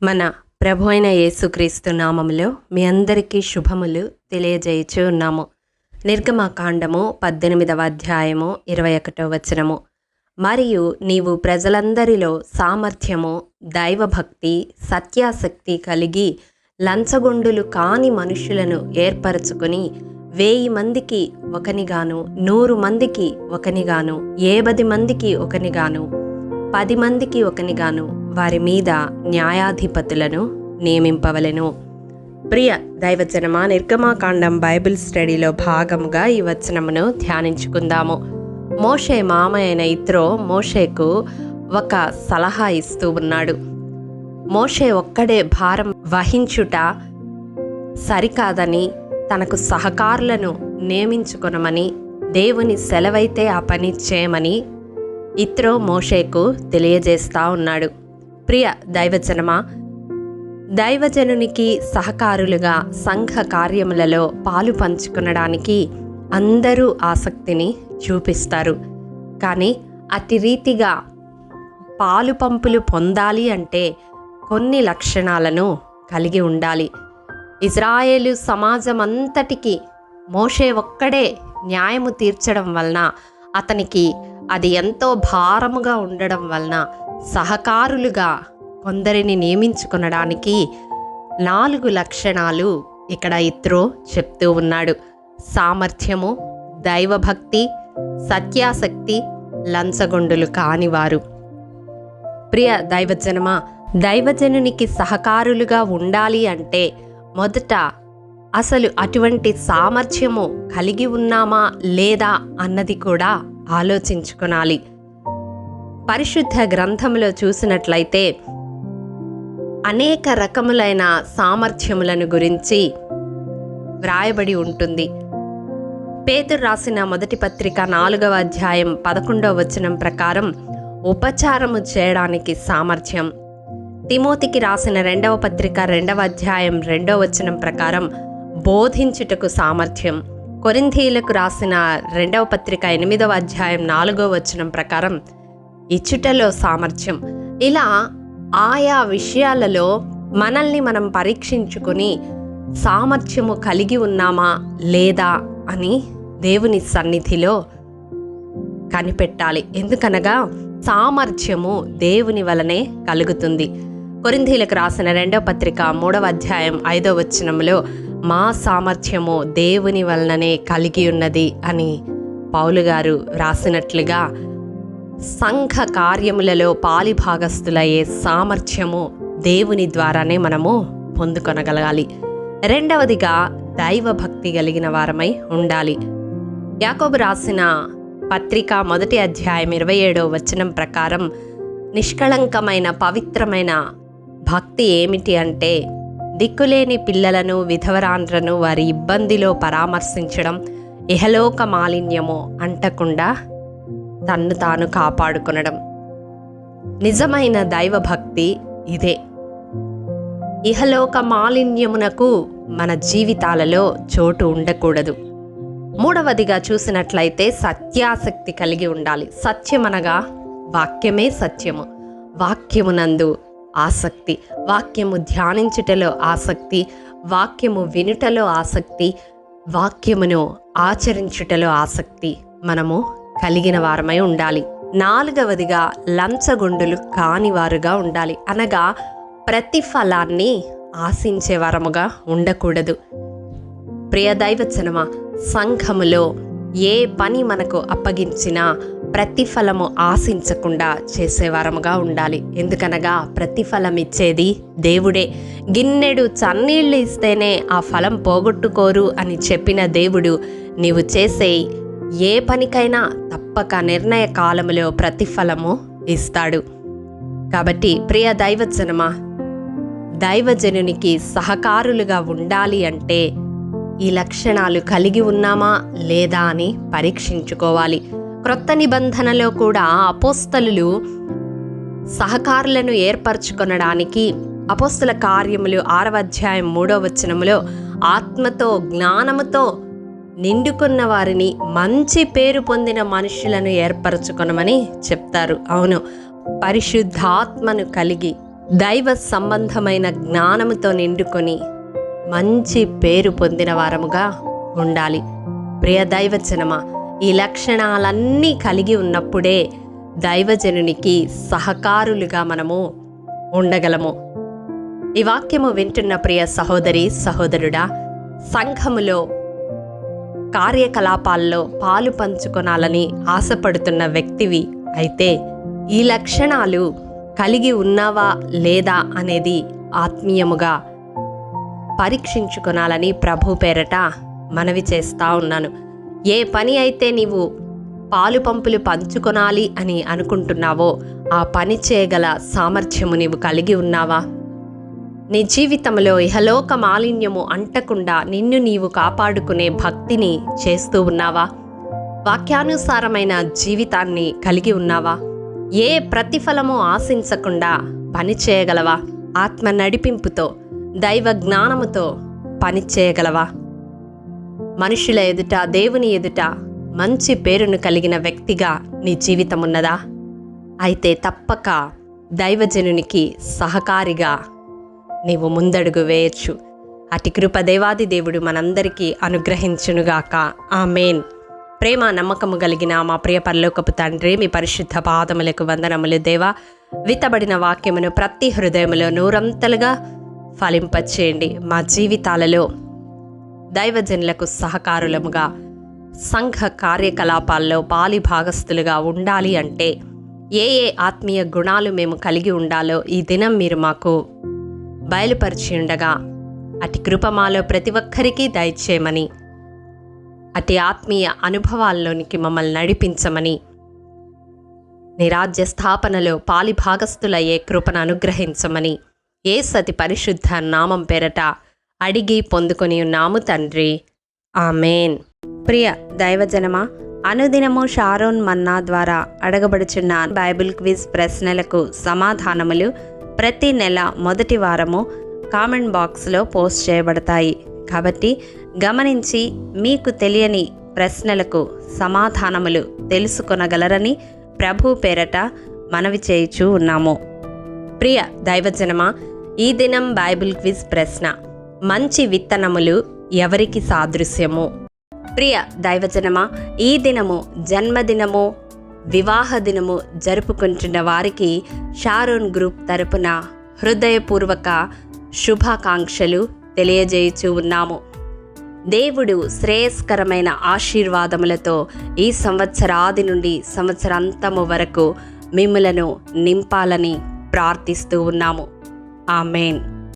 మన ప్రభు అయిన యేసుక్రీస్తు నామములో మీ అందరికీ శుభములు తెలియజేయచ్చు ఉన్నాము. నిర్గమకాండము 18వ అధ్యాయము 21వ వచనము. మరియు నీవు ప్రజలందరిలో సామర్థ్యము, దైవభక్తి, సత్యాసక్తి కలిగి లంచగొండులు కాని మనుషులను ఏర్పరచుకొని 1000 మందికి ఒకనిగాను, 100 మందికి ఒకనిగాను, 70 మందికి ఒకనిగాను, 10 మందికి ఒకనిగాను వారి మీద న్యాయాధిపతులను నియమింపవలెను. ప్రియ దైవజనమా, నిర్గమకాండం బైబిల్ స్టడీలో భాగముగా ఈ వచనమును ధ్యానించుకుందాము. మోషే మామ అయిన ఇత్రో మోషేకు ఒక సలహా ఇస్తూ ఉన్నాడు. మోషే ఒక్కడే భారం వహించుట సరికాదని, తనకు సహకారులను నియమించుకొనమని, దేవుని సెలవైతే ఆ పని చేయమని ఇత్రో మోషేకు తెలియజేస్తా ఉన్నాడు. ప్రియ దైవజనమా, దైవజనునికి సహకారులుగా సంఘ కార్యములలో పాలు పంచుకొనడానికి అందరూ ఆసక్తిని చూపిస్తారు. కానీ అట్టి రీతిగా పాలు పంపులు పొందాలి అంటే కొన్ని లక్షణాలను కలిగి ఉండాలి. ఇజ్రాయేలు సమాజం అంతటికి మోషే ఒక్కడే న్యాయము తీర్చడం వలన, అతనికి అది ఎంతో భారముగా ఉండడం వలన సహకారులుగా కొందరిని నియమించుకొనడానికి 4 లక్షణాలు ఇక్కడ ఇత్రో చెప్తూ ఉన్నాడు. సామర్థ్యము, దైవభక్తి, సత్యాసక్తి, లంచగొండులు కానివారు. ప్రియ దైవజనమా, దైవజనునికి సహకారులుగా ఉండాలి అంటే మొదట అసలు అటువంటి సామర్థ్యము కలిగి ఉన్నామా లేదా అన్నది కూడా ఆలోచించుకోవాలి. పరిశుద్ధ గ్రంథంలో చూసినట్లయితే అనేక రకములైన సామర్థ్యములను గురించి వ్రాయబడి ఉంటుంది. పేతురు రాసిన మొదటి పత్రిక 4వ అధ్యాయం 11వ వచనం ప్రకారం ఉపచారము చేయడానికి సామర్థ్యం, తిమోతికి రాసిన 2వ పత్రిక 2వ అధ్యాయం 2వ వచనం ప్రకారం బోధించుటకు సామర్థ్యం, కొరింథీయులకు రాసిన 2వ పత్రిక 8వ అధ్యాయం 4వ వచనం ప్రకారం ఇచ్చుటలో సామర్థ్యం. ఇలా ఆయా విషయాలలో మనల్ని మనం పరీక్షించుకొని సామర్థ్యము కలిగి ఉన్నామా లేదా అని దేవుని సన్నిధిలో కనిపెట్టాలి. ఎందుకనగా సామర్థ్యము దేవుని వలనే కలుగుతుంది. కొరింథీయులకు రాసిన 2వ పత్రిక 3వ అధ్యాయం 5వ వచనంలో మా సామర్థ్యము దేవుని వలననే కలిగి ఉన్నది అని పౌలు గారు రాసినట్లుగా సంఘ కార్యములలో పాలిభాగస్తులయ్యే సామర్థ్యము దేవుని ద్వారానే మనము పొందుకొనగలగాలి. రెండవదిగా దైవభక్తి కలిగిన వారమై ఉండాలి. యాకోబు రాసిన పత్రిక 1వ అధ్యాయం 27వ వచనం ప్రకారం నిష్కళంకమైన పవిత్రమైన భక్తి ఏమిటి అంటే దిక్కులేని పిల్లలను, విధవరాండ్రను వారి ఇబ్బందిలో పరామర్శించడం, ఇహలోక మాలిన్యము అంటకుండా తన్ను తాను కాపాడుకొనడం. నిజమైన దైవభక్తి ఇదే. ఇహలోక మాలిన్యమునకు మన జీవితాలలో చోటు ఉండకూడదు. మూడవదిగా చూసినట్లయితే సత్యాసక్తి కలిగి ఉండాలి. సత్యమనగా వాక్యమే సత్యము. వాక్యమునందు ఆసక్తి, వాక్యము ధ్యానించుటలో ఆసక్తి, వాక్యము వినుటలో ఆసక్తి, వాక్యమును ఆచరించుటలో ఆసక్తి మనము కలిగిన వారమై ఉండాలి. 4వదిగా లంచగొండులు కానివారుగా ఉండాలి. అనగా ప్రతిఫలాన్ని ఆశించే వారముగా ఉండకూడదు. ప్రియ దైవజనమా, సంఘములో ఏ పని మనకు అప్పగించినా ప్రతిఫలము ఆశించకుండా చేసేవారముగా ఉండాలి. ఎందుకనగా ప్రతిఫలం ఇచ్చేది దేవుడే. గిన్నెడు చన్నీళ్లు ఇస్తేనే ఆ ఫలం పోగొట్టుకోరు అని చెప్పిన దేవుడు నీవు చేసే ఏ పనికైనా తప్పక నిర్ణయ కాలములో ప్రతిఫలము ఇస్తాడు. కాబట్టి ప్రియ దైవజనమా, దైవజనునికి సహకారులుగా ఉండాలి అంటే ఈ లక్షణాలు కలిగి ఉన్నామా లేదా అని పరీక్షించుకోవాలి. క్రొత్త నిబంధనలో కూడా అపోస్తలులు సహకారులను ఏర్పరచుకొనడానికి అపోస్తల కార్యములు 6వ అధ్యాయం 3వ వచనములో ఆత్మతో జ్ఞానముతో నిండుకున్న వారిని, మంచి పేరు పొందిన మనుషులను ఏర్పరచుకొనమని చెప్తారు. అవును, పరిశుద్ధాత్మను కలిగి దైవ సంబంధమైన జ్ఞానముతో నిండుకొని మంచి పేరు పొందిన వారముగా ఉండాలి. ప్రియ దైవజనమా, ఈ లక్షణాలన్నీ కలిగి ఉన్నప్పుడే దైవజనునికి సహకారులుగా మనము ఉండగలము. ఈ వాక్యము వింటున్న ప్రియ సహోదరి సహోదరుడా, సంఘములో కార్యకలాపాల్లో పాలు పంచుకొనాలని ఆశపడుతున్న వ్యక్తివి అయితే ఈ లక్షణాలు కలిగి ఉన్నావా లేదా అనేది ఆత్మీయముగా పరీక్షించుకొనాలని ప్రభు పేరట మనవి చేస్తా ఉన్నాను. ఏ పని అయితే నీవు పాలు పంపులు పంచుకొనాలి అని అనుకుంటున్నావో ఆ పని చేయగల సామర్థ్యము నీవు కలిగి ఉన్నావా? నీ జీవితంలో ఇహలోక మాలిన్యము అంటకుండా నిన్ను నీవు కాపాడుకునే భక్తిని చేస్తూ ఉన్నావా? వాక్యానుసారమైన జీవితాన్ని కలిగి ఉన్నావా? ఏ ప్రతిఫలము ఆశించకుండా పని చేయగలవా? ఆత్మ నడిపింపుతో దైవ జ్ఞానముతో పని చేయగలవా? మనుషుల ఎదుట దేవుని ఎదుట మంచి పేరును కలిగిన వ్యక్తిగా నీ జీవితం ఉన్నదా? అయితే తప్పక దైవజనునికి సహకారిగా నీవు ముందడుగు వేయచ్చు. అటి కృప దేవాది దేవుడు మనందరికీ అనుగ్రహించునుగాక. ఆమేన్. ప్రేమ నమ్మకము కలిగిన మా ప్రియ పరలోకపు తండ్రి, మీ పరిశుద్ధ పాదములకు వందనములు దేవా. విత్తబడిన వాక్యమును ప్రతి హృదయములో నూరంతలుగా ఫలింపచేయండి. మా జీవితాలలో దైవజనులకు సహకారులముగా సంఘ కార్యకలాపాల్లో పాలి భాగస్థులుగా ఉండాలి అంటే ఏ ఆత్మీయ గుణాలు మేము కలిగి ఉండాలో ఈ దినం మీరు మాకు బయలుపరిచి ఉండగా అటి కృప మాలో ప్రతి ఒక్కరికి దయచేయమని, అటి ఆత్మీయ అనుభవాల్లోనికి మమ్మల్ని నడిపించమని, నీ రాజ్య స్థాపనలో పాలి భాగస్థులయ్యే కృపను అనుగ్రహించమని యేసు పరిశుద్ధ నామం పేరట అడిగి పొందుకొని ఉన్నాము తండ్రి. ఆమేన్. ప్రియ దైవజనమా, అనుదినము షారోన్ మన్నా ద్వారా అడగబడుచున్న బైబిల్ క్విజ్ ప్రశ్నలకు సమాధానములు ప్రతి నెల మొదటి వారము కామెంట్ బాక్స్లో పోస్ట్ చేయబడతాయి. కాబట్టి గమనించి మీకు తెలియని ప్రశ్నలకు సమాధానములు తెలుసుకొనగలరని ప్రభు పేరట మనవి చేయుచూ ఉన్నాము. ప్రియ దైవజనమా, ఈ దినం బైబిల్ క్విజ్ ప్రశ్న: మంచి విత్తనములు ఎవరికి సాదృశ్యము? ప్రియ దైవజనమా, ఈ దినము జన్మదినము, వివాహ దినము జరుపుకుంటున్న వారికి షారోన్ గ్రూప్ తరపున హృదయపూర్వక శుభాకాంక్షలు తెలియజేయుచూ ఉన్నాము. దేవుడు శ్రేయస్కరమైన ఆశీర్వాదములతో ఈ సంవత్సరాది నుండి సంవత్సరాంతము వరకు మిమ్ములను నింపాలని ప్రార్థిస్తూ ఉన్నాము. ఆమేన్.